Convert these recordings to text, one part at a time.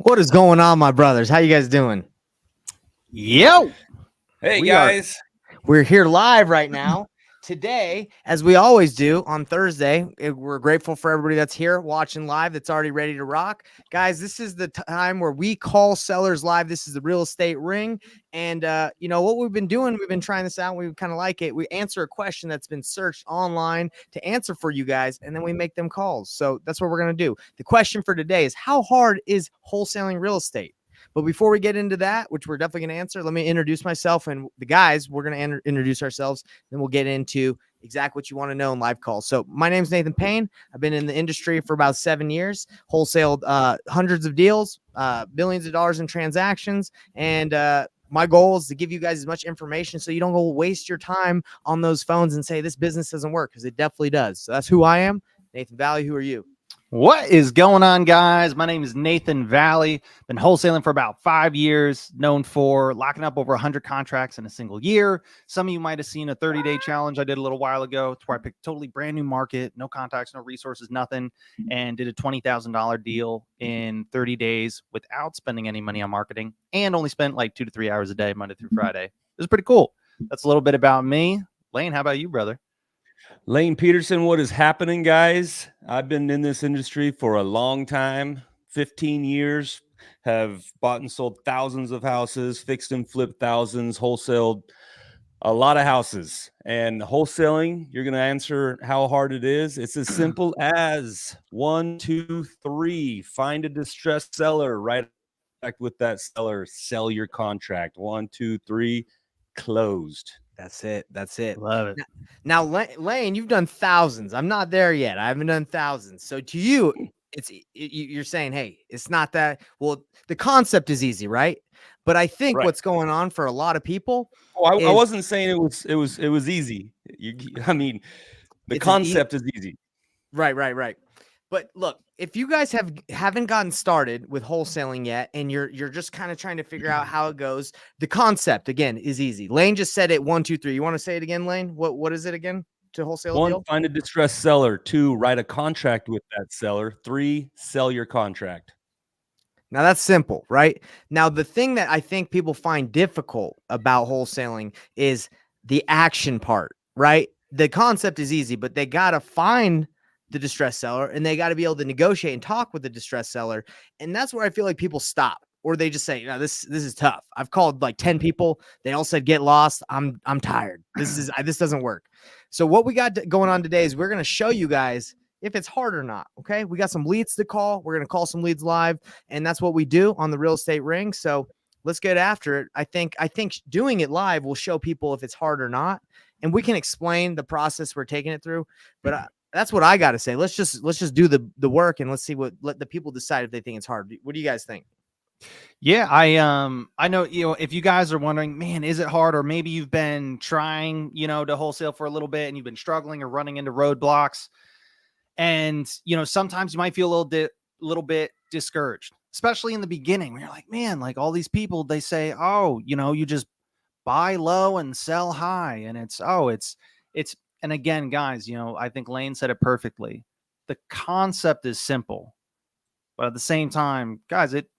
What is going on, my brothers? How you guys doing? Yo. Hey, We guys. We're here live right now. Today, as we always do on Thursday, we're grateful for everybody that's here watching live, that's already ready to rock. Guys, this is the time where we call sellers live. This is the real estate ring. And you know what we've been doing? We've been trying this out. We kind of like it. We answer a question that's been searched online to answer for you guys, and then we make them calls. So that's what we're going to do. The question for today is, how hard is wholesaling real estate? But before we get into that, which we're definitely going to answer, let me introduce myself and the guys. We're going to introduce ourselves. Then we'll get into exactly what you want to know in live calls. So my name's Nathan Payne. I've been in the industry for about 7 years, wholesaled hundreds of deals, billions of dollars in transactions. And my goal is to give you guys as much information so you don't go waste your time on those phones and say this business doesn't work, because it definitely does. So that's who I am. Nathan Valley, who are you? What is going on, guys? My name is Nathan Valley. Been wholesaling for about 5 years, known for locking up over 100 contracts in a single year. Some of you might have seen a 30-day challenge I did a little while ago, to where I picked a totally brand new market, no contacts, no resources, nothing, and did a $20,000 deal in 30 days without spending any money on marketing, and only spent like 2 to 3 hours a day, Monday through Friday. It was pretty cool. That's a little bit about me. Lane, how about you, brother? Lane Peterson, what is happening, guys? I've been in this industry for a long time, 15 years, have bought and sold thousands of houses, fixed and flipped thousands, wholesaled a lot of houses. And wholesaling, you're going to answer how hard it is. It's as simple as 1, 2, 3, find a distressed seller, write with that seller, sell your contract. 1, 2, 3, closed. That's it. That's it. Love it. Now, Lane, you've done thousands. I'm not there yet. I haven't done thousands. So to you, you're saying, hey, it's not that. Well, the concept is easy, right? But I think what's going on for a lot of people. I wasn't saying it was easy. I mean, the concept is easy. Right. But look, if you guys haven't gotten started with wholesaling yet, and you're just kind of trying to figure out how it goes, the concept again is easy. Lane just said it. 1, 2, 3. You want to say it again, Lane? What is it again to wholesale? 1, deal? find a distressed seller. 2, write a contract with that seller. 3, sell your contract. Now that's simple, right? Now, the thing that I think people find difficult about wholesaling is the action part, right? The concept is easy, but they got to find the distressed seller, and they got to be able to negotiate and talk with the distressed seller. And that's where I feel like people stop, or they just say, no, this is tough. I've called like 10 people. They all said, get lost. I'm tired. This doesn't work. So what we got going on today is we're going to show you guys if it's hard or not. Okay. We got some leads to call. We're going to call some leads live, and that's what we do on the real estate ring. So let's get after it. I think doing it live will show people if it's hard or not. And we can explain the process we're taking it through, but that's what I got to say. Let's just do the work, and let's see let the people decide if they think it's hard. What do you guys think? Yeah, I know, if you guys are wondering, man, is it hard? Or maybe you've been trying, to wholesale for a little bit and you've been struggling or running into roadblocks. And, sometimes you might feel a little bit discouraged, especially in the beginning where you're like, man, like all these people, they say, oh, you just buy low and sell high. And it's, and again, guys, I think Lane said it perfectly. The concept is simple, but at the same time, guys, it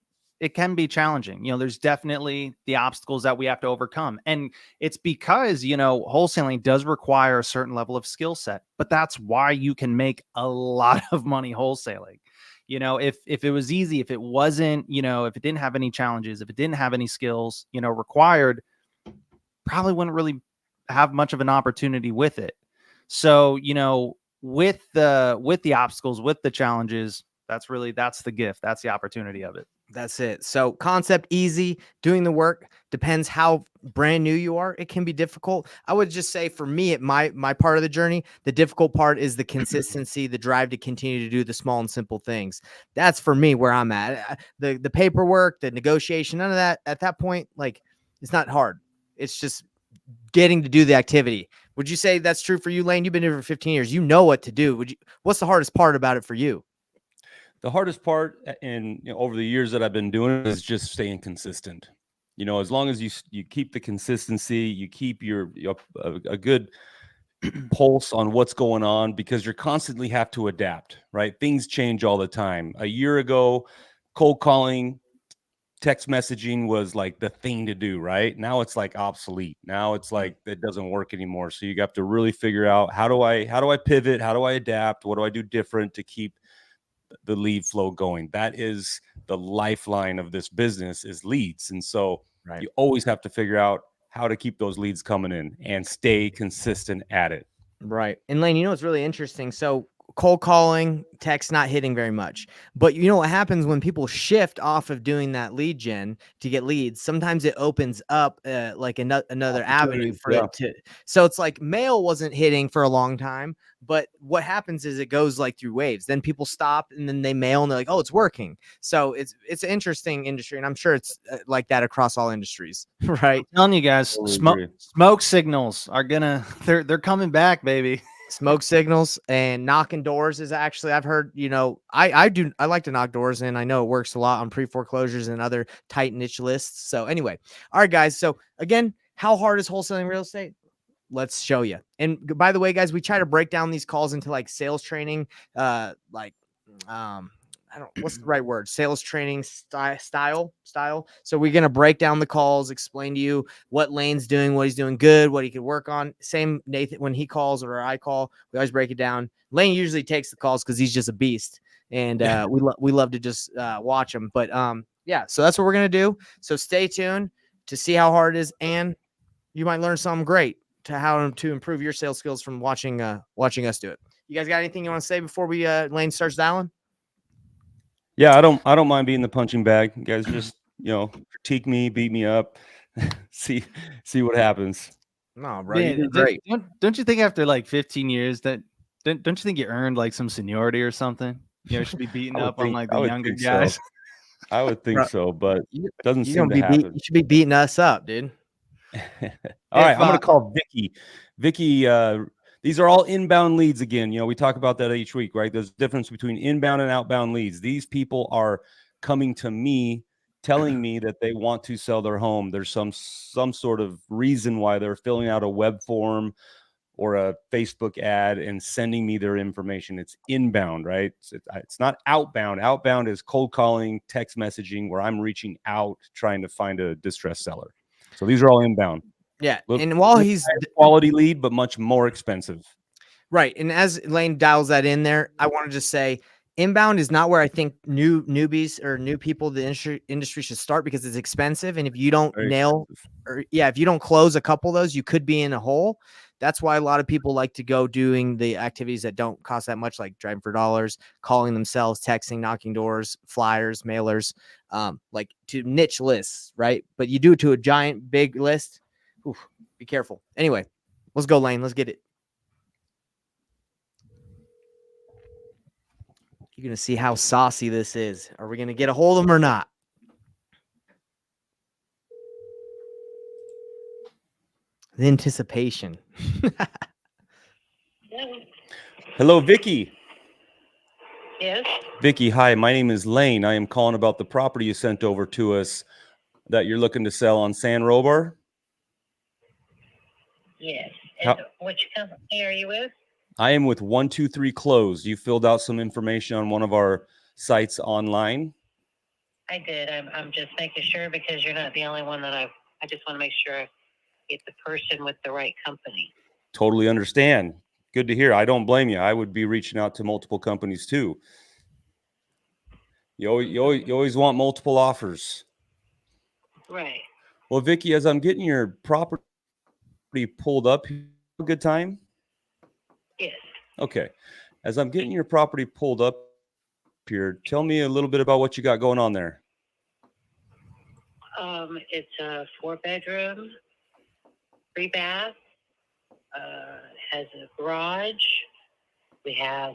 can be challenging. There's definitely the obstacles that we have to overcome. And it's because, wholesaling does require a certain level of skill set, but that's why you can make a lot of money wholesaling. If it was easy, if it wasn't, if it didn't have any challenges, if it didn't have any skills, required, probably wouldn't really have much of an opportunity with it. So, with the obstacles, with the challenges, that's the gift. That's the opportunity of it. That's it. So concept easy, doing the work depends how brand new you are. It can be difficult. I would just say for me, at my part of the journey, the difficult part is the consistency, the drive to continue to do the small and simple things. That's for me where I'm at. The paperwork, the negotiation, none of that at that point, like it's not hard. It's just getting to do the activity. Would you say that's true for you, Lane? You've been here for 15 years. You know what to do. What's the hardest part about it for you? The hardest part over the years that I've been doing it is just staying consistent. As long as you keep the consistency, you keep a good pulse on what's going on, because you constantly have to adapt, right? Things change all the time. A year ago, cold calling text messaging was like the thing to do, right? Now it's like obsolete. Now it's like it doesn't work anymore. So you have to really figure out how do I pivot? How do I adapt? What do I do different to keep the lead flow going? That is the lifeline of this business, is leads. And so Right. you always have to figure out how to keep those leads coming in and stay consistent at it. Right. And Lane, you know what's really interesting? So cold calling, text not hitting very much. But you know what happens when people shift off of doing that lead gen to get leads? Sometimes it opens up like another avenue for Yeah. it to. So it's like mail wasn't hitting for a long time, but what happens is it goes like through waves. Then people stop and then they mail and they're like, "Oh, it's working." So it's an interesting industry, and I'm sure it's like that across all industries, right? I'm telling you guys, Totally agree. smoke signals are they're coming back, baby. Smoke signals and knocking doors is actually, I've heard, I like to knock doors, and I know it works a lot on pre-foreclosures and other tight niche lists. So anyway, all right, guys. So again, how hard is wholesaling real estate? Let's show you. And by the way, guys, we try to break down these calls into like sales training, I don't, what's the right word? Sales training style. So we're going to break down the calls, explain to you what Lane's doing, what he's doing good, what he could work on. Same Nathan, when he calls or I call, we always break it down. Lane usually takes the calls because he's just a beast. And we love to just watch him. But yeah, so that's what we're going to do. So stay tuned to see how hard it is. And you might learn something great to how to improve your sales skills from watching us do it. You guys got anything you want to say before we Lane starts dialing? Yeah, I don't mind being the punching bag. You guys just, critique me, beat me up, see what happens. No, bro, Man, you do great. don't you think after like 15 years that don't you think you earned like some seniority or something? Should be beating up on like the younger guys. So. I would think Bro, so, but you doesn't seem to you happen. should be beating us up, dude. All right, I'm going to call Vicky. Vicky, these are all inbound leads again. We talk about that each week, right? There's a difference between inbound and outbound leads. These people are coming to me, telling me that they want to sell their home. There's some sort of reason why they're filling out a web form or a Facebook ad and sending me their information. It's inbound, right? It's not outbound. Outbound is cold calling, text messaging, where I'm reaching out trying to find a distressed seller. So these are all inbound. Yeah, and while he's quality lead, but much more expensive. Right, and as Lane dials that in there, I want to just say inbound is not where I think newbies or new people to the industry should start, because it's expensive, and if you don't if you don't close a couple of those, you could be in a hole. That's why a lot of people like to go doing the activities that don't cost that much, like driving for dollars, calling themselves, texting, knocking doors, flyers, mailers, like to niche lists, right? But you do it to a giant, big list. Oof, be careful. Anyway, let's go, Lane. Let's get it. You're going to see how saucy this is. Are we going to get a hold of him or not? The anticipation. Hello, Vicky. Yes. Vicky, hi. My name is Lane. I am calling about the property you sent over to us that you're looking to sell on San Robar. Yes. And which company are you with? I am with 123 Close. You filled out some information on one of our sites online. I did. I'm just making sure, because you're not the only one that I just want to make sure I get the person with the right company. Totally understand. Good to hear. I don't blame you. I would be reaching out to multiple companies too. You always want multiple offers. Right. Well, Vicky, as I'm getting your property pulled up, a good time? Yes. Okay. As I'm getting your property pulled up here, tell me a little bit about what you got going on there. It's a 4-bedroom, 3-bath, has a garage. We have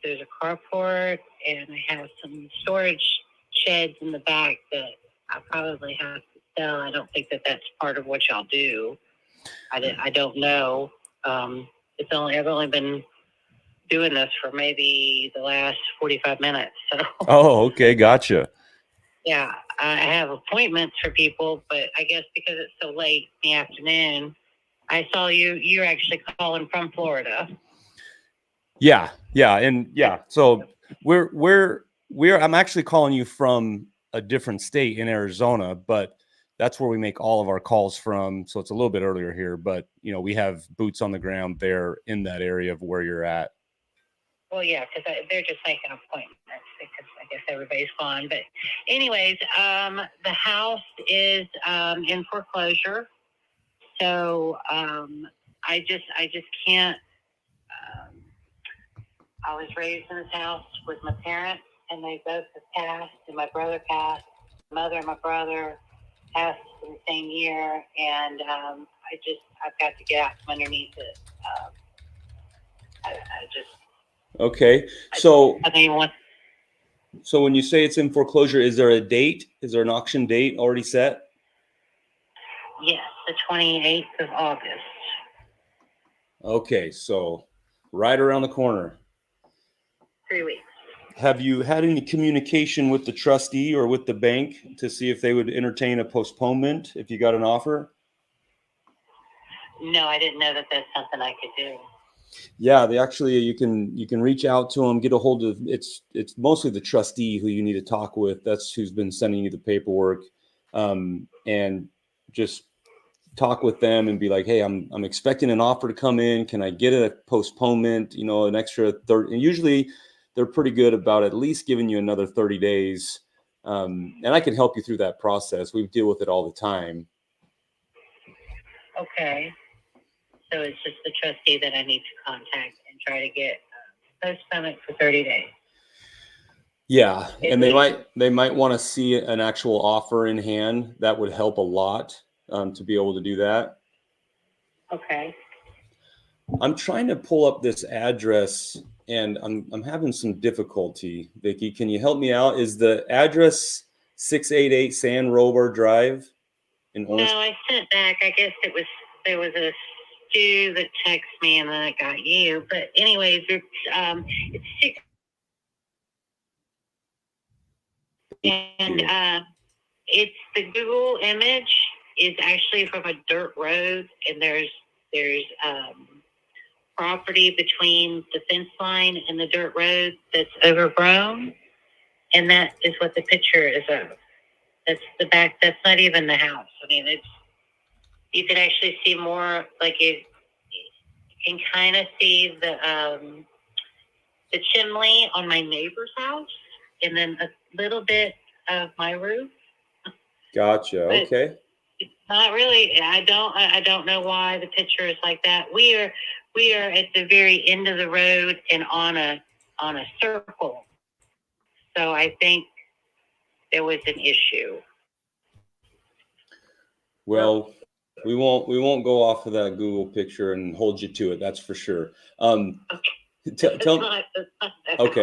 there's a carport, and I have some storage sheds in the back that I probably have to sell. I don't think that that's part of what y'all do. I don't know. I've only been doing this for maybe the last 45 minutes. So. Oh, okay, gotcha. Yeah, I have appointments for people, but I guess because it's so late in the afternoon, I saw you're actually calling from Florida. Yeah. So I'm actually calling you from a different state in Arizona, but that's where we make all of our calls from. So it's a little bit earlier here, but we have boots on the ground there in that area of where you're at. Well, yeah, because they're just making appointments because I guess everybody's gone. But anyways, the house is in foreclosure. So I just can't. I was raised in this house with my parents, and they both have passed, and my brother passed. My mother and my brother passed in the same year, and I've got to get out from underneath it. Okay, so I don't even want. So when you say it's in foreclosure, is there a date? Is there an auction date already set? Yes, the 28th of August. Okay, so right around the corner. 3 weeks. Have you had any communication with the trustee or with the bank to see if they would entertain a postponement if you got an offer? No, I didn't know that that's something I could do. Yeah, they actually, you can reach out to them, get a hold of, it's mostly the trustee who you need to talk with. That's who's been sending you the paperwork, and just talk with them and be like, hey, I'm expecting an offer to come in. Can I get a postponement, an extra 30? And usually they're pretty good about at least giving you another 30 days. And I can help you through that process. We deal with it all the time. Okay. So it's just the trustee that I need to contact and try to get postponement for 30 days. Yeah, and they might want to see an actual offer in hand. That would help a lot, to be able to do that. Okay. I'm trying to pull up this address, and I'm having some difficulty. Vicki, can you help me out? Is the address 688 San Robert Drive in Orange? No, I sent back. I guess there was a Stu that texted me, and then I got you. But anyways, it's 6. And it's the Google image is actually from a dirt road, and there's property between the fence line and the dirt road that's overgrown, and that is what the picture is of. That's the back. That's not even the house. I mean, you can actually see more, like you can kind of see the chimney on my neighbor's house, and then a little bit of my roof. Gotcha. But okay. it's not really. I don't know why the picture is like that. We are at the very end of the road and on a circle. So I think there was an issue. Well, we won't go off of that Google picture and hold you to it. That's for sure. Okay,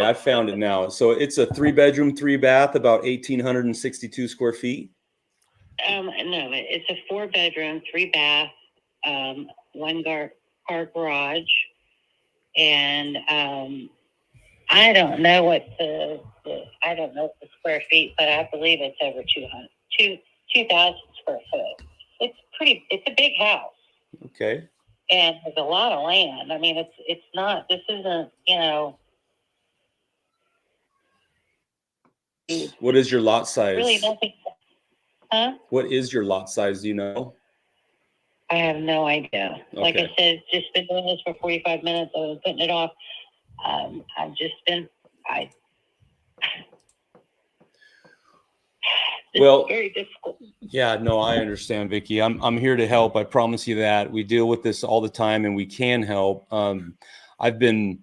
I found it now. So it's a 3-bedroom, 3-bath, about 1,862 square feet. No, it's a 4-bedroom, 3-bath, 1-car garage, and I don't know what the square feet, but I believe it's over 2,000 square foot. It's a big house. Okay. And there's a lot of land. I mean, it's not. This isn't. What is your lot size? Really nothing. Huh? What is your lot size? Do you know? I have no idea. Okay. Like I said, just been doing this for 45 minutes. I was putting it off. I've just been. It's very difficult. Yeah, no, I understand, Vicki. I'm here to help. I promise you that. We deal with this all the time, and we can help. I've been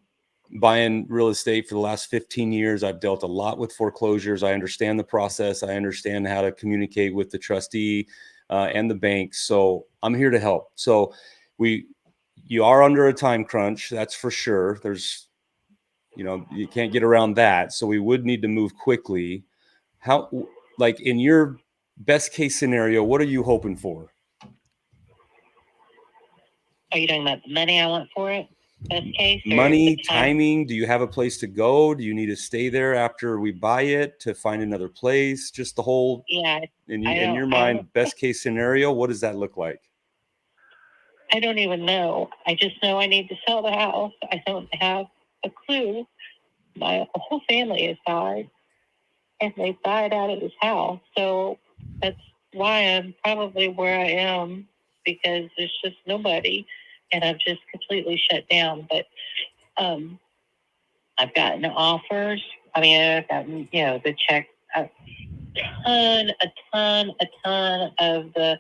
buying real estate for the last 15 years. I've dealt a lot with foreclosures. I understand the process. I understand how to communicate with the trustee and the bank. So I'm here to help. So you are under a time crunch, that's for sure. There's, you can't get around that. So we would need to move quickly. How, like in your best case scenario, what are you hoping for? Are you talking about the money I want for it? Best case? Money, timing. Do you have a place to go? Do you need to stay there after we buy it to find another place? Just the whole, yeah. In your mind, best case scenario, what does that look like? I don't even know. I just know I need to sell the house. I don't have a clue. My whole family is died. and they died out of this house. So that's why I'm probably where I am, because there's just nobody, and I've just completely shut down. But I've gotten offers. I mean, I've gotten, the check, a ton of the,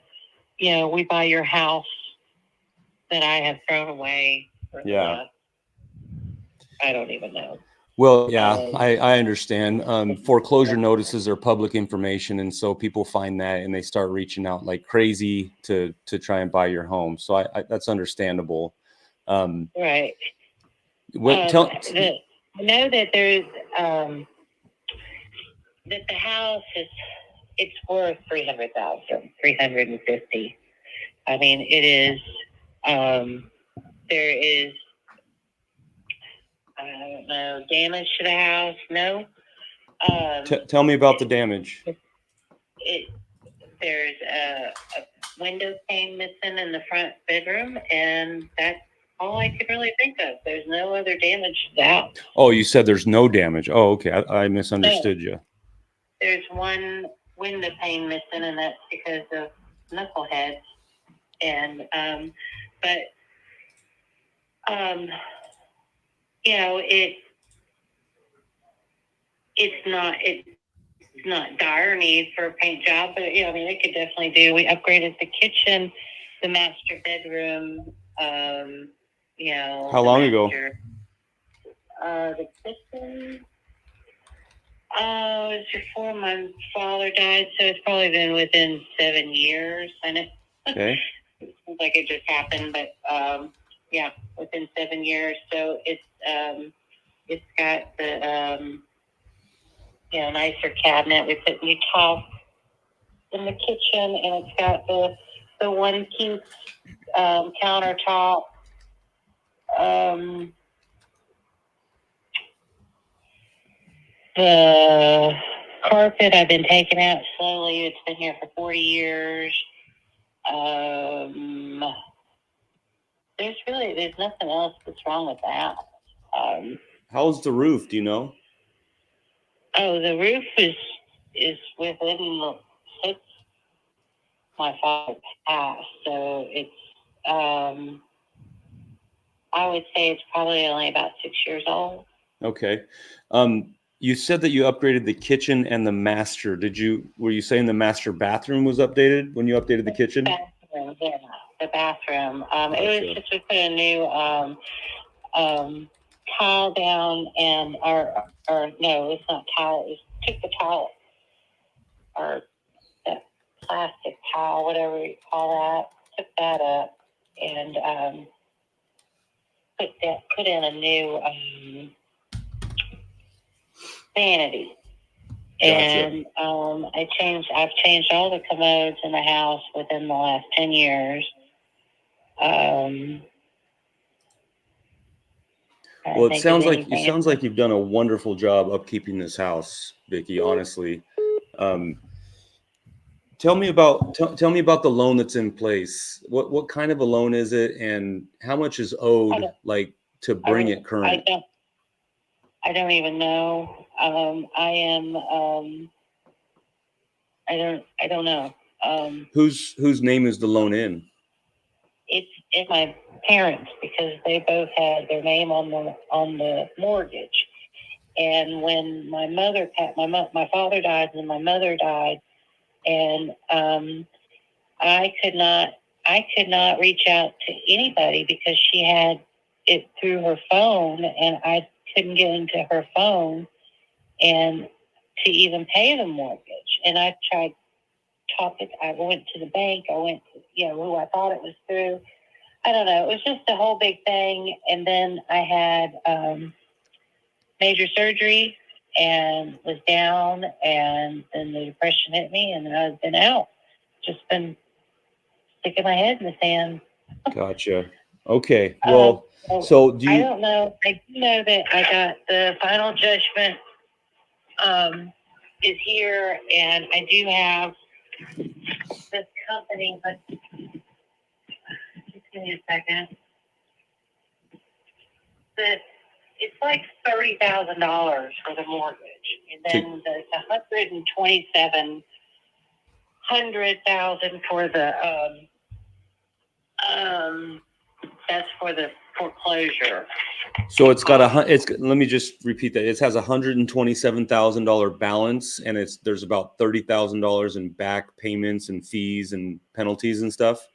we buy your house that I have thrown away. For I don't even know. Well, yeah, I understand. Foreclosure notices are public information, and so people find that and they start reaching out like crazy to try and buy your home. So I that's understandable. Right. I know that there's that the house it's worth 350. I mean, it is. There is, I don't know, damage to the house. No. Tell me about the damage. There's a window pane missing in the front bedroom, and that's all I could really think of. There's no other damage to the house. Oh, you said there's no damage. Oh, okay. I misunderstood you. There's one window pane missing, and that's because of knuckleheads. And it's not dire need for a paint job, but I mean, it could definitely do. We upgraded the kitchen, the master bedroom. How long ago? The kitchen. It was before my father died, so it's probably been within 7 years. And it seems like it just happened, but within 7 years. So it's got the nicer cabinet. We put new top in the kitchen, and it's got the 1 piece countertop. The carpet I've been taking out slowly. It's been here for 40 years. There's nothing else that's wrong with that. How's the roof? Do you know? Oh, the roof is within since my father passed, so it's I would say it's probably only about 6 years old. Okay. You said that you upgraded the kitchen and the master. Were you saying the master bathroom was updated when you updated the kitchen? Bathroom, yeah, the bathroom. It was just we put a new tile down, and or no, it's not tile. It took the tile, or that plastic tile, whatever you call that. Took that up and put in a new vanity. Gotcha. And I've changed all the commodes in the house within the last 10 years. Well, it sounds like you've done a wonderful job upkeeping this house, Vicki, honestly. Tell me about the loan that's in place. What kind of a loan is it, and how much is owed, to bring it current? I don't even know. I don't know. Whose name is the loan in? It's in my parents, because they both had their name on the mortgage. And when my mother passed, my father died, and my mother died, and I could not reach out to anybody, because she had it through her phone, and I couldn't get into her phone and to even pay the mortgage. And I tried talking. I went to the bank. I went to who I thought it was through. I don't know. It was just a whole big thing. And then I had major surgery and was down, and then the depression hit me, and then I've been out. Just been sticking my head in the sand. Gotcha. Okay. Well, so do you? I don't know. I do know that I got the final judgment is here, and I do have this company, but just give me a second. it's like $30,000 for the mortgage, and then the $127,000 for the that's for the foreclosure. So it's got let me just repeat that. It has $127,000 balance, and there's about $30,000 in back payments and fees and penalties and stuff.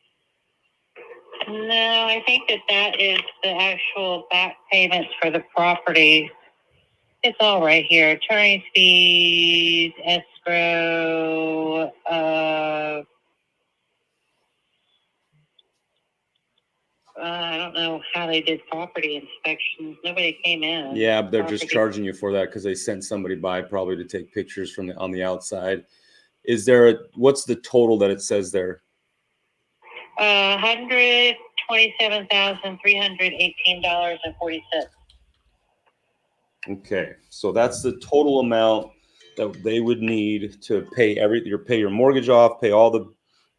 No, I think that is the actual back payments for the property. It's all right here. Attorney's fees, escrow, I don't know how they did property inspections. Nobody came in. Yeah, but they're just charging you for that because they sent somebody by probably to take pictures on the outside. What's the total that it says there? $127,318.40. Okay, so that's the total amount that they would need to pay pay your mortgage off, pay all the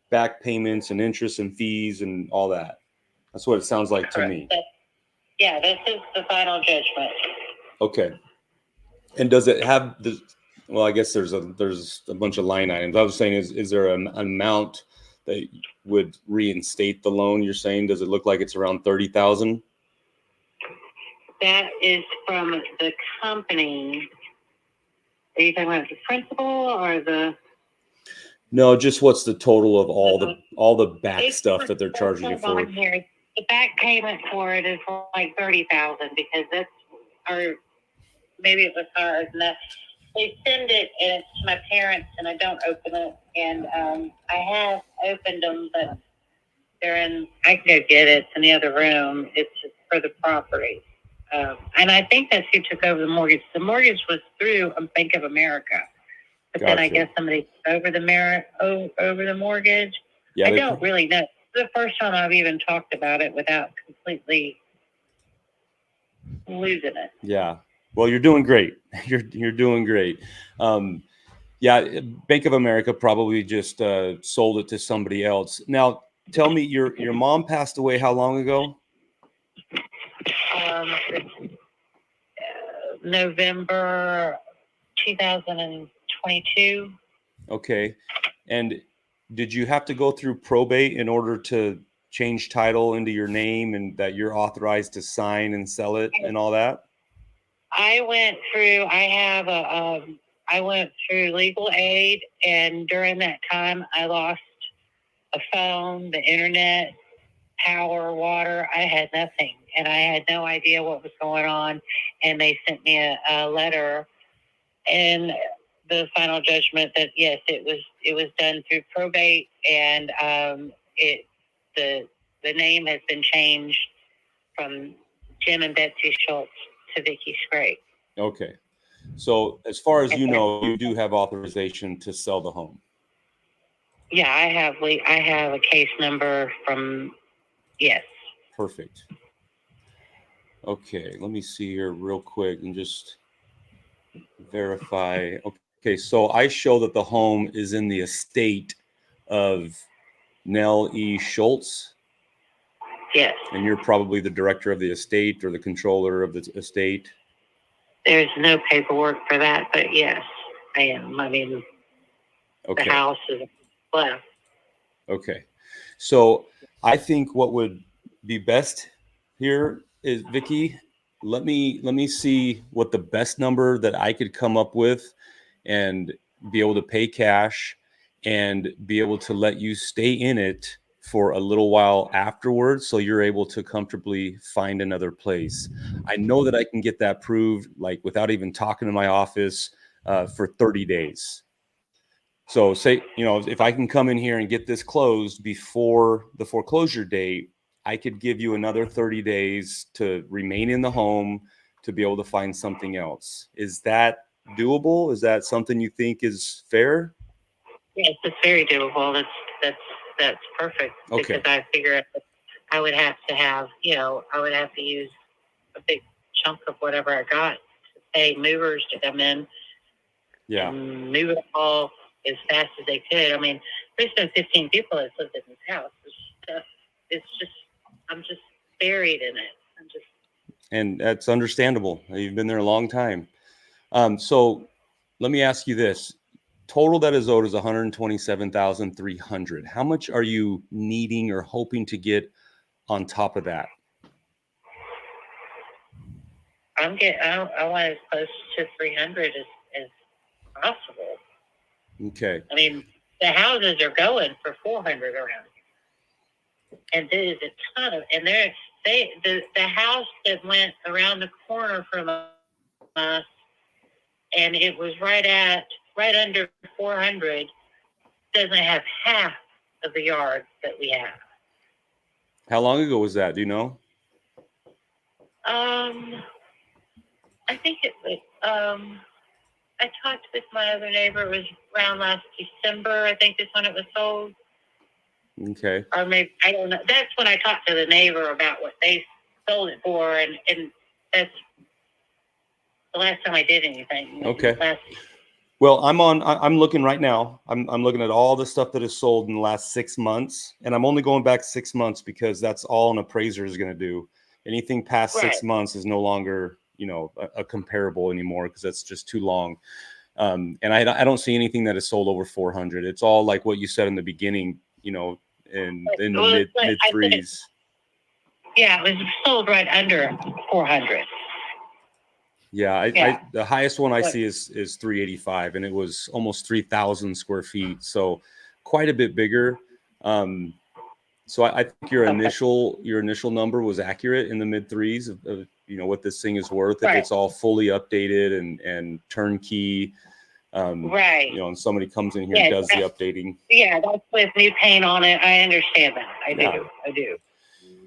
back payments and interest and fees and all that. That's what it sounds like to me. Yeah, this is the final judgment. Okay. And does it have the? Well, I guess there's a bunch of line items. I was saying, is there an amount that would reinstate the loan? You're saying, does it look like it's around 30,000? That is from the company. Are you talking about the principal or the? No, just what's the total of all the back stuff that they're charging you for? Here. The back payment for it is like 30,000 because that's, or maybe it was higher than that. They send it and it's to my parents and I don't open it. And I have opened them, but they're in. I can go get it. It's in the other room. It's just for the property. And I think that's who took over the mortgage. The mortgage was through Bank of America. But Gotcha. then I guess somebody over the mortgage. Yeah, I don't really know. It's the first time I've even talked about it without completely losing it. Yeah. Well, you're doing great. You're doing great. Yeah, Bank of America probably just sold it to somebody else. Now, tell me, your mom passed away how long ago? November 2022. Okay. And did you have to go through probate in order to change title into your name and that you're authorized to sign and sell it and all that? I went through legal aid, and during that time I lost a phone, the internet, power, water. I had nothing, and I had no idea what was going on. And they sent me a letter and the final judgment that yes, it was done through probate, and the name has been changed from Jim and Betsy Schultz to Vicky Scrape. Okay. So as far as you know, you do have authorization to sell the home. Yeah, I have a case number from, yes. Perfect. Okay, let me see here real quick and just verify. Okay, so I show that the home is in the estate of Nell E. Schultz. Yes. And you're probably the director of the estate or the controller of the estate. There's no paperwork for that, but yes, I am. I mean, okay. The house is left. Okay. So I think what would be best here is, Vicky, let me see what the best number that I could come up with and be able to pay cash and be able to let you stay in it for a little while afterwards, so you're able to comfortably find another place. I know that I can get that proved, like without even talking to my office, for 30 days. So say, if I can come in here and get this closed before the foreclosure date, I could give you another 30 days to remain in the home to be able to find something else. Is that doable? Is that something you think is fair? Yes, it's very doable. That's perfect. Okay. Because I figure I would have to have, I would have to use a big chunk of whatever I got to pay movers to come in. Yeah. And move it all as fast as they could. I mean, there's been 15 people that lived in this house. I'm just buried in it. And that's understandable. You've been there a long time. So let me ask you this. Total that is owed is 127,300. How much are you needing or hoping to get on top of that? I want as close to 300 as possible. Okay. I mean, the houses are going for 400 around here, and there is a ton of. And the house that went around the corner from us, and it was right under 400. Doesn't have half of the yards that we have. How long ago was that? Do you know? I think it was. I talked with my other neighbor. It was around last December. I think is when it was sold. Okay. Or maybe, I don't know. That's when I talked to the neighbor about what they sold it for, and that's the last time I did anything. Okay. Well, I'm looking right now. I'm looking at all the stuff that is sold in the last 6 months, and I'm only going back 6 months because that's all an appraiser is going to do. Anything past 6 months is no longer, a comparable anymore because that's just too long. And I don't see anything that is sold over 400. It's all like what you said in the beginning, in the mid threes. Yeah, it was sold right under 400. Yeah, the highest one I see is 385, and it was almost 3,000 square feet, so quite a bit bigger. So I think your initial number was accurate in the mid threes of what this thing is worth if it's all fully updated and turnkey. Right. And somebody comes in here and does the updating. Yeah, that's with new paint on it. I understand that. I do.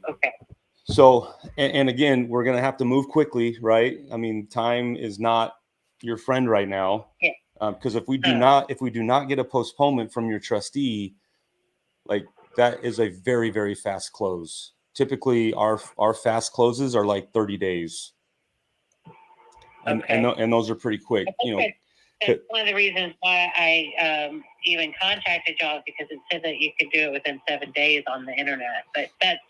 Okay. So, and again, we're going to have to move quickly, right? I mean, time is not your friend right now. Yeah. Because if we do not get a postponement from your trustee, like that is a very, very fast close. Typically, our fast closes are like 30 days. And those are pretty quick. That's one of the reasons why I even contacted y'all, because it said that you could do it within 7 days on the internet. But that's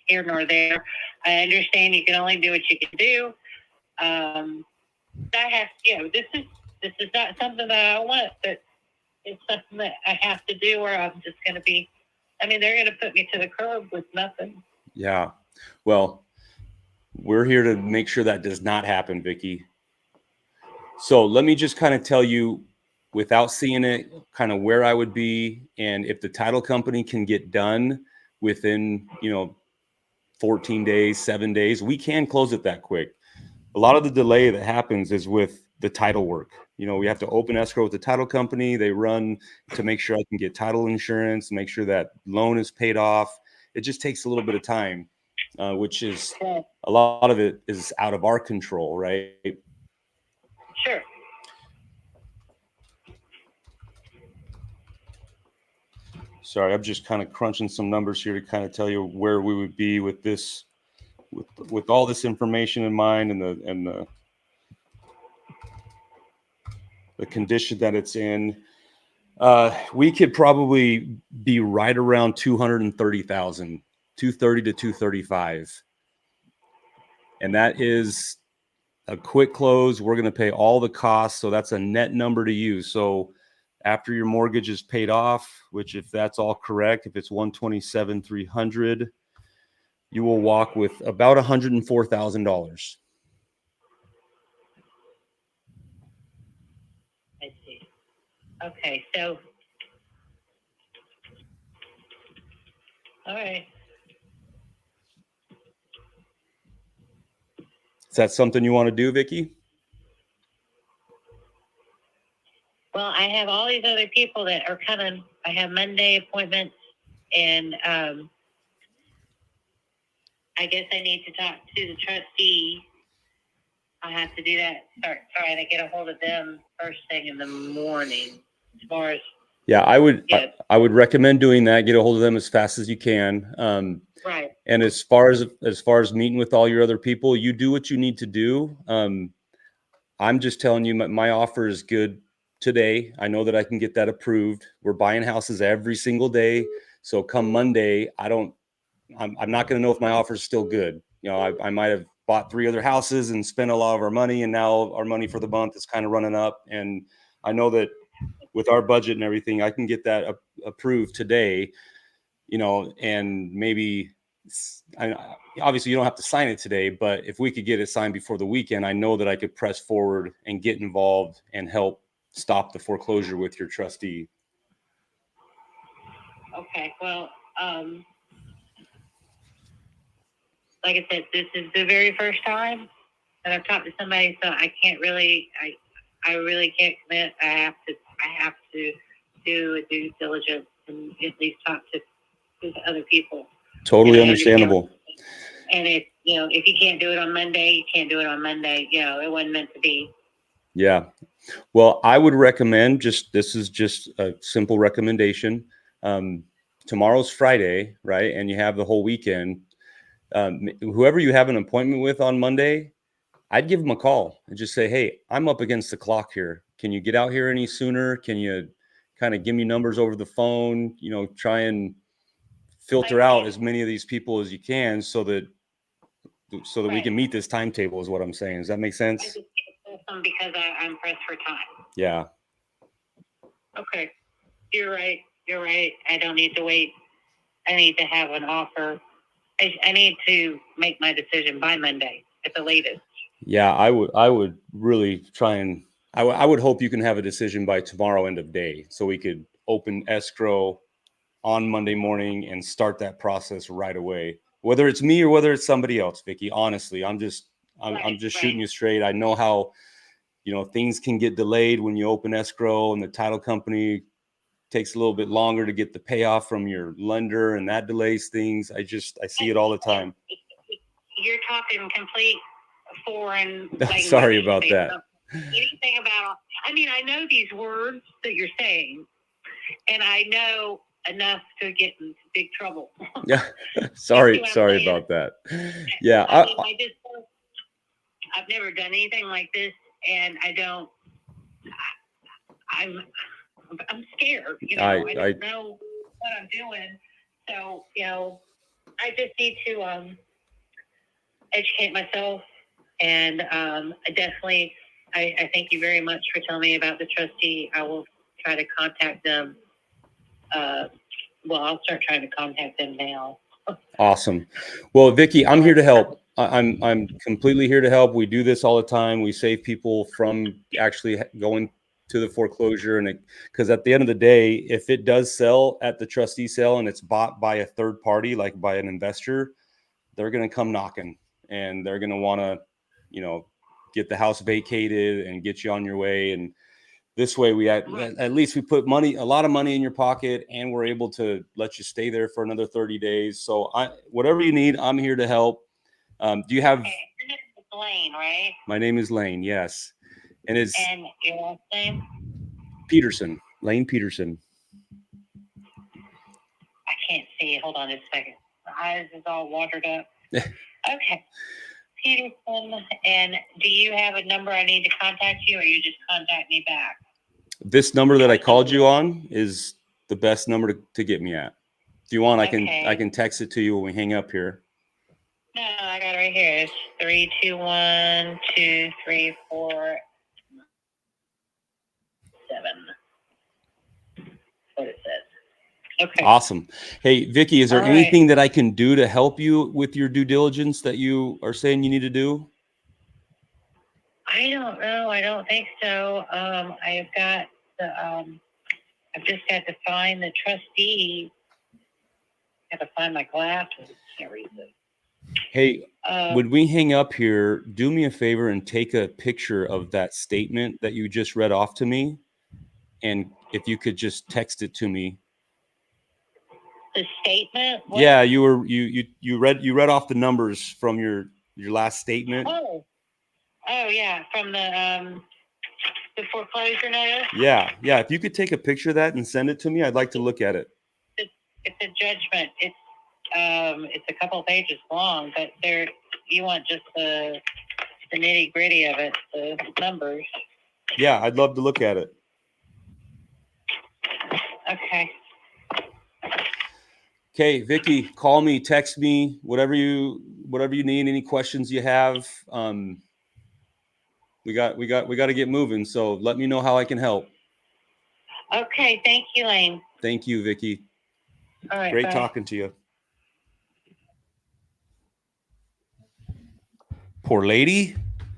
here nor there. I understand you can only do what you can do. This is not something that I want, but it's something that I have to do, or I'm just going to be. I mean, they're going to put me to the curb with nothing. Yeah. Well, we're here to make sure that does not happen, Vicki. So let me just kind of tell you, without seeing it, kind of where I would be, and if the title company can get done within, 14 days, 7 days, we can close it that quick. A lot of the delay that happens is with the title work. We have to open escrow with the title company. They run to make sure I can get title insurance, make sure that loan is paid off. It just takes a little bit of time, which is a lot of it is out of our control, right? Sure. Sorry, I'm just kind of crunching some numbers here to kind of tell you where we would be with this, with all this information in mind and the condition that it's in. We could probably be right around 230,000, 230 to 235. And that is a quick close. We're going to pay all the costs. So that's a net number to you. So after your mortgage is paid off, which if that's all correct, if it's 127,300, you will walk with about $104,000. I see. Okay, so all right. Is that something you want to do, Vicki? Well, I have all these other people that are coming. I have Monday appointments, and I guess I need to talk to the trustee. I have to do that. Try to get a hold of them first thing in the morning. As far as I would recommend doing that. Get a hold of them as fast as you can. Right. And as far as meeting with all your other people, you do what you need to do. I'm just telling you, my offer is good today. I know that I can get that approved. We're buying houses every single day. So come Monday, I'm not going to know if my offer is still good. I might have bought 3 other houses and spent a lot of our money, and now our money for the month is kind of running up. And I know that with our budget and everything, I can get that approved today, you know, and maybe obviously you don't have to sign it today, but if we could get it signed before the weekend, I know that I could press forward and get involved and help stop the foreclosure with your trustee. Okay, well, like I said, this is the very first time that I've talked to somebody, so I can't really, I really can't commit. I have to do a due diligence and at least talk to other people. Totally And understandable. And if you can't do it on Monday, you can't do it on Monday. It wasn't meant to be. Yeah. Well, I would recommend this is just a simple recommendation. Tomorrow's Friday, right? And you have the whole weekend. Whoever you have an appointment with on Monday, I'd give them a call and just say, hey, I'm up against the clock here. Can you get out here any sooner? Can you kind of give me numbers over the phone? Try and filter out as many of these people as you can so that we can meet this timetable is what I'm saying. Does that make sense? I just because I'm pressed for time. Yeah. Okay. You're right. I don't need to wait. I need to have an offer. I need to make my decision by Monday at the latest. Yeah, I would really try and I would hope you can have a decision by tomorrow end of day so we could open escrow on Monday morning and start that process right away. Whether it's me or whether it's somebody else, Vicky, honestly, I'm just shooting you straight. I know how, things can get delayed when you open escrow and the title company takes a little bit longer to get the payoff from your lender, and that delays things. I see it all the time. You're talking complete foreign language. Sorry about that. Anything about, I know these words that you're saying, and I know enough to get into big trouble. Yeah. Sorry about that. Yeah. I've never done anything like this, and I'm scared. I don't know what I'm doing. So, I just need to educate myself. And I definitely, I thank you very much for telling me about the trustee. I will try to contact them. I'll start trying to contact them now. Awesome. Well, Vicky, I'm here to help. I'm completely here to help. We do this all the time. We save people from actually going to the foreclosure, and because at the end of the day, if it does sell at the trustee sale and it's bought by a third party, like by an investor, they're going to come knocking and they're going to want to, get the house vacated and get you on your way. And this way we at least we put a lot of money in your pocket, and we're able to let you stay there for another 30 days. So whatever you need, I'm here to help. Do you have? Okay. Your name is Lane, right? My name is Lane. Yes. And your last name? Peterson, Lane Peterson. I can't see it. Hold on just a second. My eyes is all watered up. Okay. Peterson, and do you have a number I need to contact you, or you just contact me back? This number that I called you on is the best number to get me at. If you want, I can text it to you when we hang up here. No, I got it right here. It's 321-234-7. That's what it says. Okay. Awesome. Hey, Vicky, is there anything that I can do to help you with your due diligence that you are saying you need to do? I don't know. I don't think so. I've just got to find the trustee. I have to find my glasses. Can't read this. Hey, when we hang up here, do me a favor and take a picture of that statement that you just read off to me. And if you could just text it to me. The statement? What? Yeah, you read off the numbers from your last statement. Oh yeah, from the foreclosure notice. Yeah. If you could take a picture of that and send it to me, I'd like to look at it. It's a judgment. It's a couple of pages long, but you want just the nitty gritty of it, the numbers. Yeah, I'd love to look at it. Okay, Vicky, call me, text me, whatever you whatever you need, any questions you have. We got to get moving. So let me know how I can help. Okay, thank you, Lane. Thank you, Vicky. All right, Great bye. talking to you. Poor lady.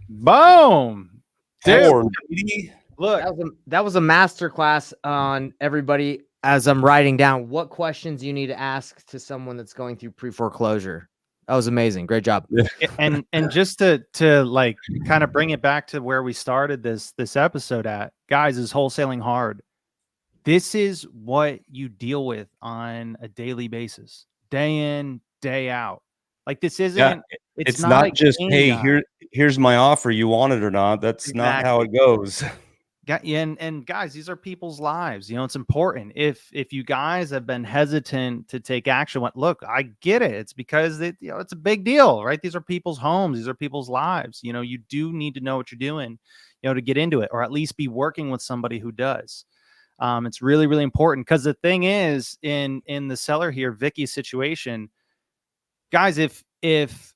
Boom. Dude, Poor lady. look, That was a master class on everybody. As I'm writing down what questions you need to ask to someone that's going through pre-foreclosure. That was amazing. Great job. and just to like kind of bring it back to where we started this episode at, guys, is wholesaling hard. This is what you deal with on a daily basis, day in, day out. Like this isn't. Yeah, it's not a just, game, hey, guys. here's my offer. You want it or not? That's not how it goes. And guys, these are people's lives. You know, it's important. If you guys have been hesitant to take action, look, I get it. It's because it's a big deal, right? These are people's homes. These are people's lives. You know, you do need to know what you're doing, to get into it, or at least be working with somebody who does. It's really, really important, because the thing is, in the seller here, Vicky's situation, guys, if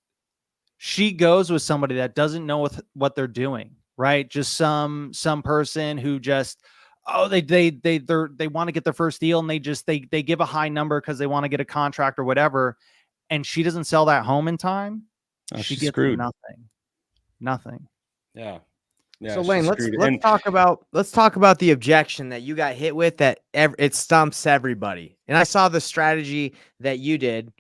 she goes with somebody that doesn't know what they're doing, right? Just some person who just, they want to get their first deal, and they give a high number because they want to get a contract or whatever, and she doesn't sell that home in time, she gets screwed. Nothing. Yeah. So Lane, let's talk about the objection that you got hit with, that it stumps everybody. And I saw the strategy that you did.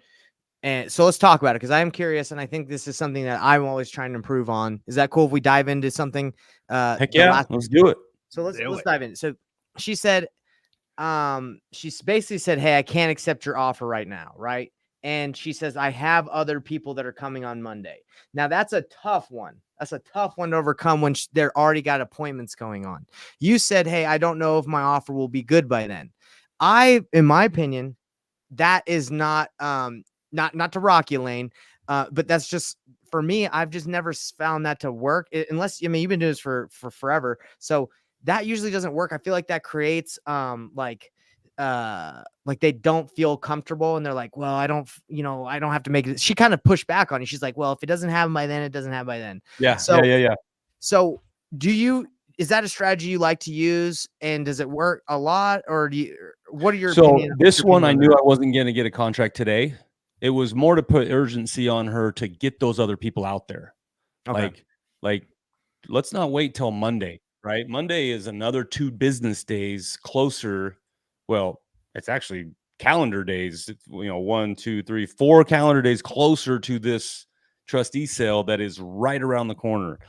And so let's talk about it, because I am curious, and I think this is something that I'm always trying to improve on. Is that cool if we dive into something? Heck yeah, let's do it. So let's dive in. So she said, she's basically said, hey, I can't accept your offer right now, right? And she says, I have other people that are coming on Monday. Now that's a tough one. That's a tough one to overcome when they're already got appointments going on. You said, hey, I don't know if my offer will be good by then. In my opinion, that is not to rock you, Lane, but that's just, for me, I've just never found that to work, unless, you've been doing this for forever. So that usually doesn't work. I feel like that creates like they don't feel comfortable, and they're like, well, I don't have to make it. She kind of pushed back on you. She's like, well, if it doesn't happen by then, it doesn't happen by then. Yeah. So yeah. So is that a strategy you like to use, and does it work a lot, or what are your opinions? This one, I knew I wasn't going to get a contract today. It was more to put urgency on her to get those other people out there. Okay. Like let's not wait till Monday, right? Monday is another 2 business days closer. Well, it's actually calendar days, 1, 2, 3, 4 calendar days closer to this trustee sale that is right around the corner.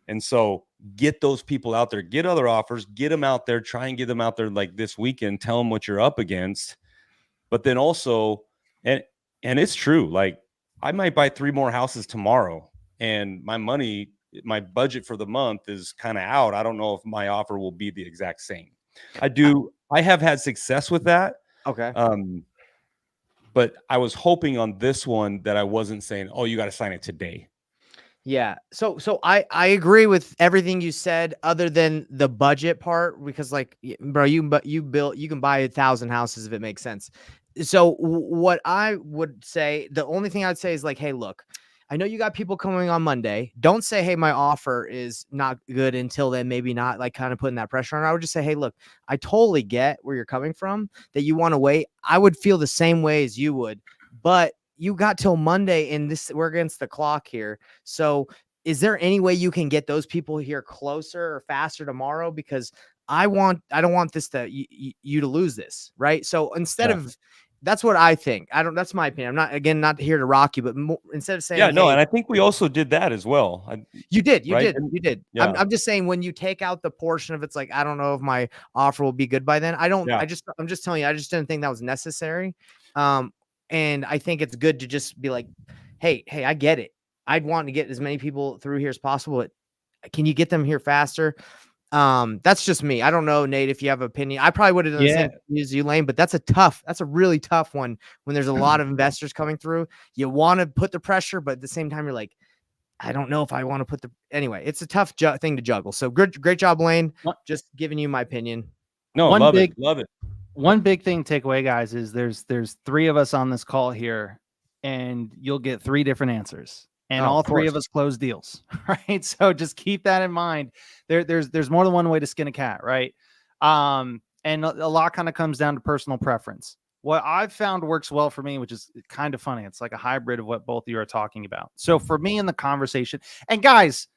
And so get those people out there, get other offers, get them out there, try and get them out there like this weekend, tell them what you're up against. But then also, and it's true, like I might buy 3 more houses tomorrow, and my budget for the month is kind of out. I don't know if my offer will be the exact same. I have had success with that. Okay. But I was hoping on this one that I wasn't saying, oh, you got to sign it today. Yeah. So I agree with everything you said, other than the budget part, because like, bro, you can buy 1,000 houses if it makes sense. So what I would say, the only thing I'd say is like, hey, look, I know you got people coming on Monday. Don't say, hey, my offer is not good until then, maybe not, like kind of putting that pressure on. I would just say, hey, look, I totally get where you're coming from, that you want to wait. I would feel the same way as you would, but you got till Monday, and we're against the clock here. So is there any way you can get those people here closer or faster tomorrow? Because I don't want this you to lose this, right? So instead of, that's what I think. That's my opinion. I'm not here to rock you, but instead of saying, and I think we also did that as well. You did. Yeah. I'm just saying, when you take out the portion of, it's like, I don't know if my offer will be good by then. I'm just telling you, I just didn't think that was necessary. And I think it's good to just be like, hey, I get it. I'd want to get as many people through here as possible, but can you get them here faster? That's just me. I don't know, Nate, if you have an opinion. I probably would have done the same as you, Lane, but that's a really tough one when there's a lot of investors coming through. You want to put the pressure, but at the same time, you're like, I don't know if I want to anyway, it's a tough thing to juggle. So great job, Lane. Just giving you my opinion. No, love it. One big thing to take away, guys, is there's 3 of us on this call here. and you'll get 3 different answers. And Oh, all of 3 course. of us close deals, right? So just keep that in mind. There's more than one way to skin a cat, right? And a lot kind of comes down to personal preference. What I've found works well for me, which is kind of funny, it's like a hybrid of what both of you are talking about. So for me in the conversation, and guys,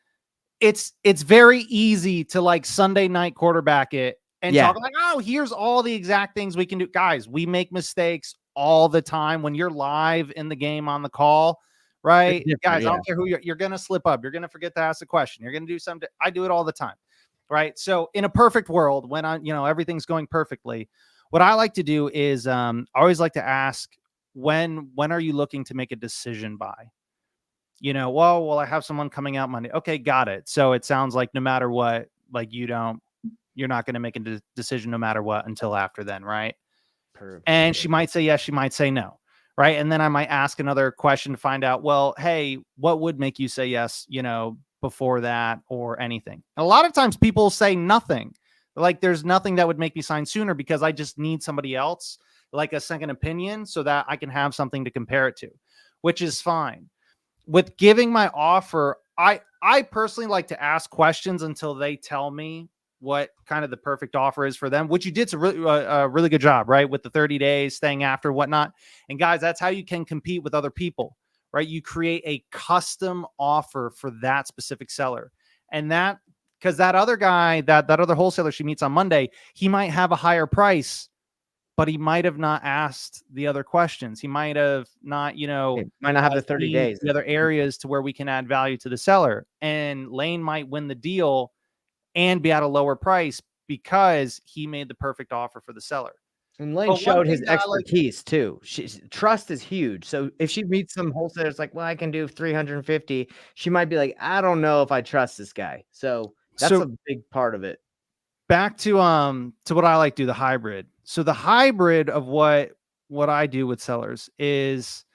it's very easy to like Sunday night quarterback it and Yeah. talk like, oh, here's all the exact things we can do. Guys, we make mistakes all the time when you're live in the game on the call, right? different, Guys, I yeah. don't care who you're going to slip up. You're going to forget to ask a question. You're going to do something. I do it all the time, right? So in a perfect world, when everything's going perfectly, what I like to do is I always like to ask, when are you looking to make a decision by? Well, I have someone coming out Monday. Okay, got it. So it sounds like no matter what, like you're not going to make a decision no matter what until after then, right? And she might say yes, she might say no, right? And then I might ask another question to find out, well, hey, what would make you say yes, before that or anything? A lot of times people say nothing. Like there's nothing that would make me sign sooner because I just need somebody else, like a second opinion, so that I can have something to compare it to, which is fine. With giving my offer, I personally like to ask questions until they tell me what kind of the perfect offer is for them, which you did a really good job, right? With the 30 days, staying after, whatnot. And guys, that's how you can compete with other people, right? You create a custom offer for that specific seller. And that, because that other guy, that other wholesaler she meets on Monday, he might have a higher price, but he might have not asked the other questions. He might have not, It might not have the 30 days. the other areas to where we can add value to the seller. And Lane might win the deal and be at a lower price because he made the perfect offer for the seller. And Lane But one showed thing his that I like- expertise too. Trust is huge. So if she meets some wholesalers like, well, I can do 350, she might be like, I don't know if I trust this guy. So that's So- a big part of it. Back to what I like to do, the hybrid. So the hybrid of what I do with sellers is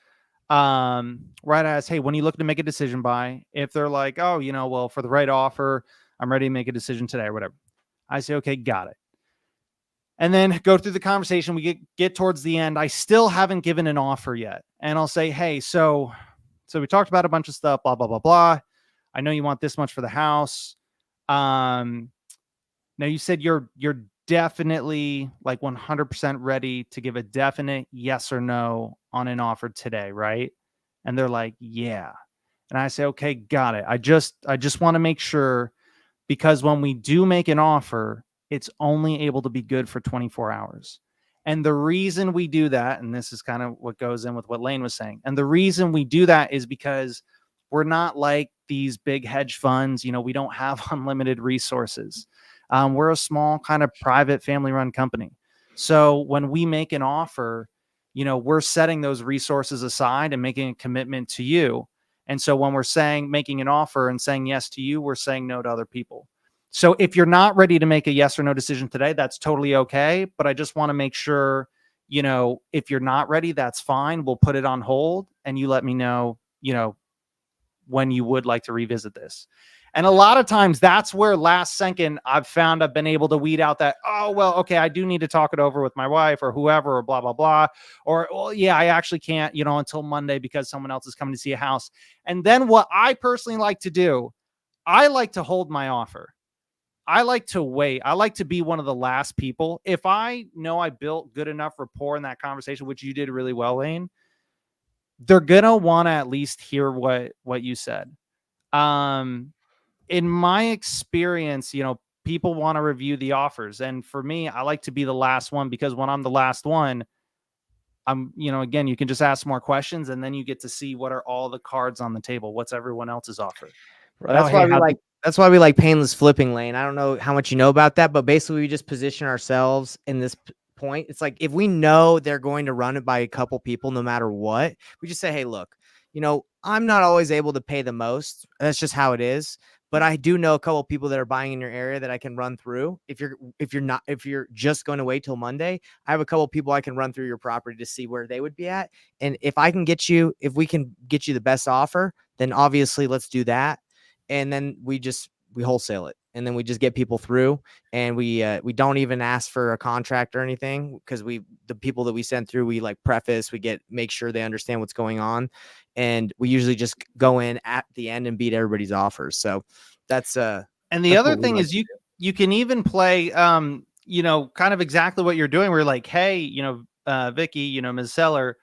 right as, hey, when you look to make a decision by, if they're like, oh, well, for the right offer, I'm ready to make a decision today or whatever, I say, okay, got it. And then go through the conversation. We get towards the end. I still haven't given an offer yet. And I'll say, hey, so we talked about a bunch of stuff, blah, blah, blah, blah. I know you want this much for the house. Now you said you're definitely like 100% ready to give a definite yes or no on an offer today, right? And they're like, yeah. And I say, okay, got it. I just want to make sure, because when we do make an offer, it's only able to be good for 24 hours. And the reason we do that, and this is kind of what goes in with what Lane was saying, and the reason we do that is because we're not like these big hedge funds. We don't have unlimited resources. We're a small kind of private family run company. So when we make an offer, we're setting those resources aside and making a commitment to you. And so when we're making an offer and saying yes to you, we're saying no to other people. So if you're not ready to make a yes or no decision today, that's totally okay. But I just want to make sure, if you're not ready, that's fine. We'll put it on hold and you let me know, when you would like to revisit this. And a lot of times that's where last second I've been able to weed out that, oh, well, okay, I do need to talk it over with my wife or whoever, or blah, blah, blah. Or, well, yeah, I actually can't, until Monday because someone else is coming to see a house. And then what I personally like to do, I like to hold my offer. I like to wait. I like to be one of the last people. If I know I built good enough rapport in that conversation, which you did really well, Lane, they're going to want to at least hear what you said. In my experience, people want to review the offers. And for me, I like to be the last one, because when I'm the last one, again, you can just ask more questions and then you get to see what are all the cards on the table. What's everyone else's offer? That's why we like painless flipping, Lane. I don't know how much you know about that, but basically we just position ourselves in this point. It's like, if we know they're going to run it by a couple people, no matter what, we just say, hey, look, I'm not always able to pay the most. That's just how it is. But I do know a couple of people that are buying in your area that I can run through. If you're just going to wait till Monday, I have a couple of people I can run through your property to see where they would be at. And if we can get you the best offer, then obviously let's do that. And then we wholesale it. and then we just get people through, and we don't even ask for a contract or anything, because the people that we send through, we like preface, make sure they understand what's going on, and we usually just go in at the end and beat everybody's offers. So that's And the that's other what we thing like is to you can even play kind of exactly what you're doing. We're like, hey, Vicky, Ms. Seller,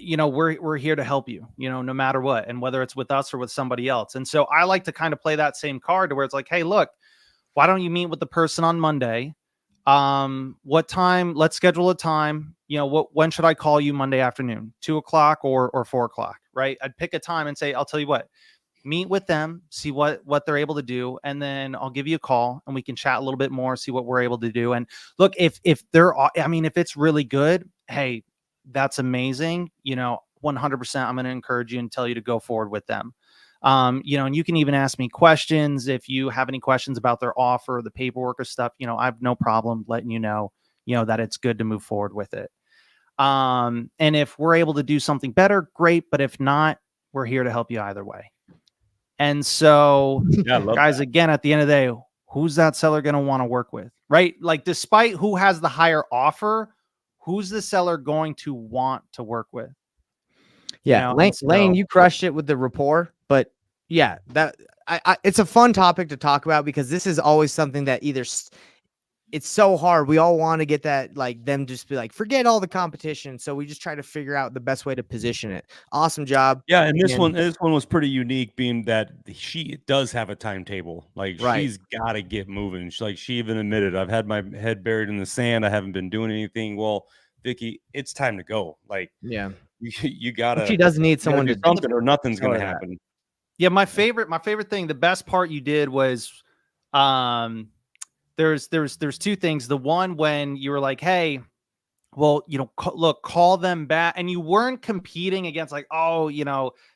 we're here to help you, no matter what, and whether it's with us or with somebody else. And so I like to kind of play that same card to where it's like, hey, look, why don't you meet with the person on Monday? What time? Let's schedule a time. When should I call you Monday afternoon? 2:00 or 4:00, right? I'd pick a time and say, I'll tell you what, meet with them, see what they're able to do, and then I'll give you a call and we can chat a little bit more, see what we're able to do. And look, if if it's really good, hey, that's amazing. 100%, I'm going to encourage you and tell you to go forward with them. And you can even ask me questions if you have any questions about their offer, the paperwork or stuff. I have no problem letting that it's good to move forward with it. And if we're able to do something better, great. But if not, we're here to help you either way. And so, Yeah, I love guys, that. again, at the end of the day, who's that seller going to want to work with, right? Like, despite who has the higher offer, who's the seller going to want to work with? Yeah, Lane, you crushed it with the rapport, but yeah, it's a fun topic to talk about, because this is always something that it's so hard. We all want to get that, like, them just be like, forget all the competition. So we just try to figure out the best way to position it. Awesome job. Yeah, and this Again, one was pretty unique, being that she does have a timetable. Like, Right. she's got to get moving. She even admitted, I've had my head buried in the sand. I haven't been doing anything. Well, Vicky, it's time to go. Like, yeah, you gotta she does need do someone to something, or nothing's tell gonna her that. happen. Yeah, my favorite thing, the best part you did was, there's two things. The one, when you were like, hey, well, call them back, and you weren't competing against like, oh,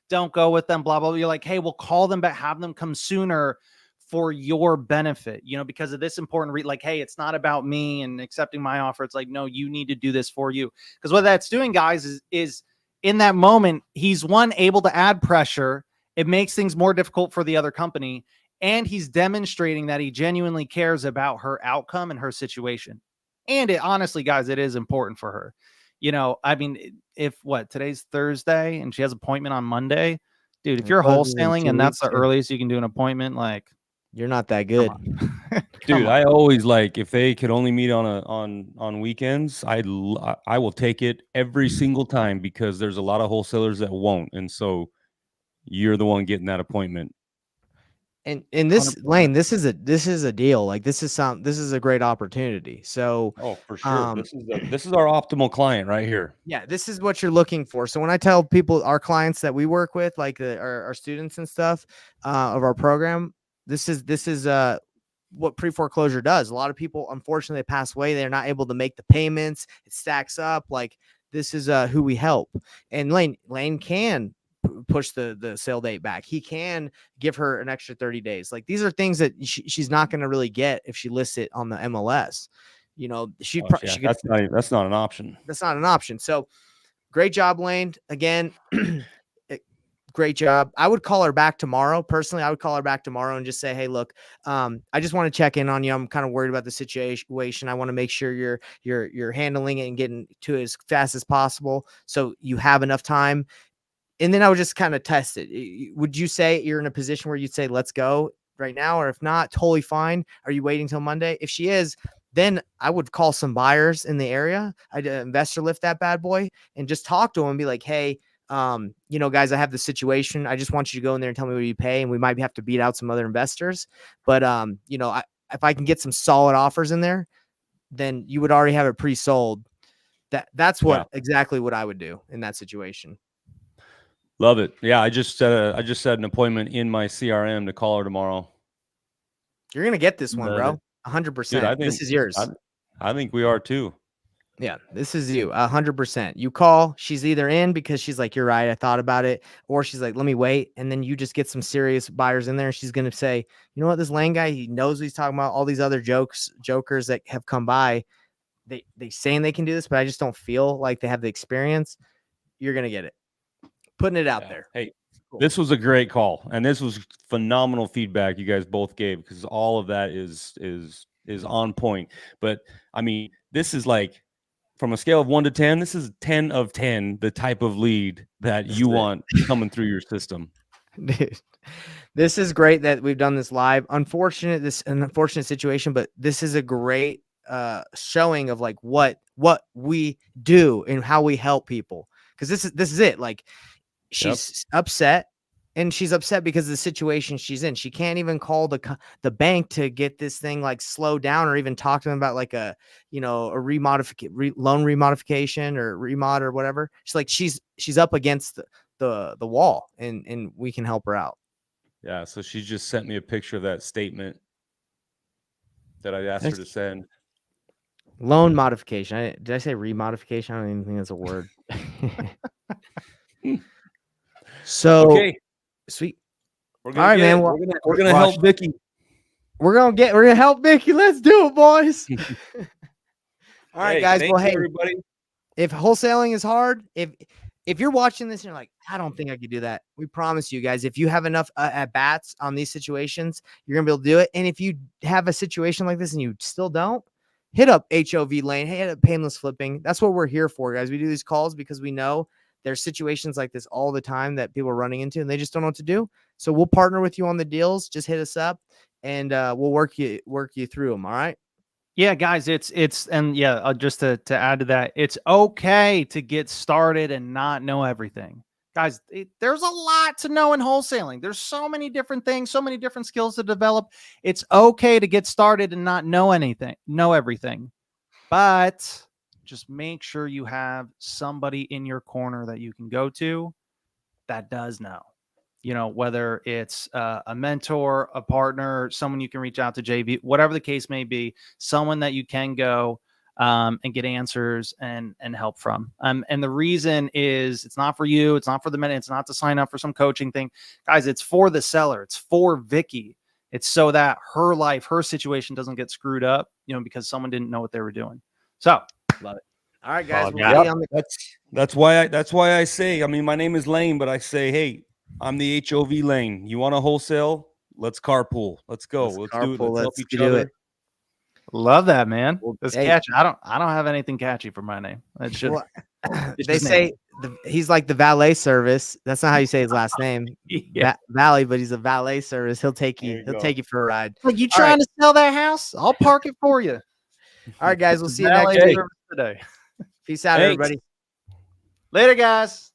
don't go with them, blah, blah, blah. You're like, hey, we'll call them back, have them come sooner for your benefit, because of this important like, hey, it's not about me and accepting my offer. It's like, no, you need to do this for you. Because what that's doing, guys, is in that moment, he's able to add pressure. It makes things more difficult for the other company. And he's demonstrating that he genuinely cares about her outcome and her situation. And honestly, guys, it is important for her. I mean, if today's Thursday and she has an appointment on Monday, dude, if It you're closes in wholesaling 2 and that's weeks, the yeah. earliest you can do an appointment, like, You're not that come good. on. Dude, Come on. I always like, if they could only meet on weekends, I will take it every single time, because there's a lot of wholesalers that won't, and so you're the one getting that appointment. And in this 100%. Lane, this is a deal. Like, this is a great opportunity. So, Oh, for sure. This is our optimal client right here. yeah, this is what you're looking for. So when I tell people, our clients that we work with, like our students and stuff of our program, this is what pre-foreclosure does. A lot of people, unfortunately, pass away. They're not able to make the payments. It stacks up. Like, this is who we help. And Lane can push the sale date back. He can give her an extra 30 days. Like, these are things that she's not going to really get if she lists it on the MLS. She Oh, could, that's not an option. that's not an option. So great job, Lane. Again, great job. I would call her back tomorrow. Personally, I would call her back tomorrow and just say, hey, look, I just want to check in on you. I'm kind of worried about the situation. I want to make sure you're handling it and getting to it as fast as possible, so you have enough time. And then I would just kind of test it. Would you say you're in a position where you'd say, let's go right now? Or if not, totally fine. Are you waiting till Monday? If she is, then I would call some buyers in the area. I'd investor lift that bad boy and just talk to them and be like, hey, guys, I have the situation. I just want you to go in there and tell me what you pay. And we might have to beat out some other investors. But, if I can get some solid offers in there, then you would already have it pre-sold. That's exactly what I would do in that situation. Love it. Yeah, I just set an appointment in my CRM to call her tomorrow. You're gonna get this one, bro. 100%. Dude, I think this is yours. I think we are too. Yeah, this is you. 100%. You call, she's either in because she's like, you're right, I thought about it, or she's like, let me wait. And then you just get some serious buyers in there. And she's gonna say, you know what, this Lane guy, he knows what he's talking about. All these other jokers that have come by, they saying they can do this, but I just don't feel like they have the experience. You're gonna get it. Putting it out there. Hey, This was a great call, and this was phenomenal feedback you guys both gave, because all of that is on point. But I mean, this is like, from a scale of 1 to 10, this is 10 of 10, the type of lead that you want coming through your system. Dude, this is great that we've done this live. An unfortunate situation, but this is a great showing of like what we do and how we help people. Because this is it. Like, she's upset, and she's upset because of the situation she's in. She can't even call the bank to get this thing like slowed down, or even talk to them about like a loan remodification or remod or whatever. She's like, she's up against the wall, and we can help her out. Yeah, so she just sent me a picture of that statement that I asked her to send. Loan modification. Did I say remodification? I don't even think that's a word. So okay, sweet. All right, man. We're gonna help Vicky. We're gonna help Vicky. Let's do it, boys. All right, guys. Well, hey, everybody. If wholesaling is hard, if you're watching this and you're like, I don't think I could do that, we promise you guys, if you have enough at bats on these situations, you're gonna be able to do it. And if you have a situation like this and you still don't, hit up HOV Lane, hit up Painless Flipping. That's what we're here for, guys. We do these calls because we know there's situations like this all the time that people are running into, and they just don't know what to do. So we'll partner with you on the deals. Just hit us up, and we'll work you through them. All right. Yeah, guys, and yeah, just to add to that, it's okay to get started and not know everything. Guys, there's a lot to know in wholesaling. There's so many different things, so many different skills to develop. It's okay to get started and not know everything. But just make sure you have somebody in your corner that you can go to that does know. Whether it's a mentor, a partner, someone you can reach out to, JV, whatever the case may be, someone that you can go and get answers and help from. And the reason is, it's not for you. It's not for the minute. It's not to sign up for some coaching thing. Guys, it's for the seller. It's for Vicky. It's so that her life, her situation doesn't get screwed up, because someone didn't know what they were doing. So love it. All right, guys. That's why I say, I mean, my name is Lane, but I say, hey, I'm the HOV Lane. You want to wholesale? Let's carpool. Let's go. Let's do it. Let's help each other. Love that, man. Well, It's catchy. I don't have anything catchy for my name. It should. Well, they say he's like the valet service. That's not how you say his last name. Valley, but he's a valet service. He'll take you. He'll take you for a ride. Like, you trying to sell that house? I'll park it for you. All right, guys. We'll see you next week today. Peace out, everybody. Later, guys.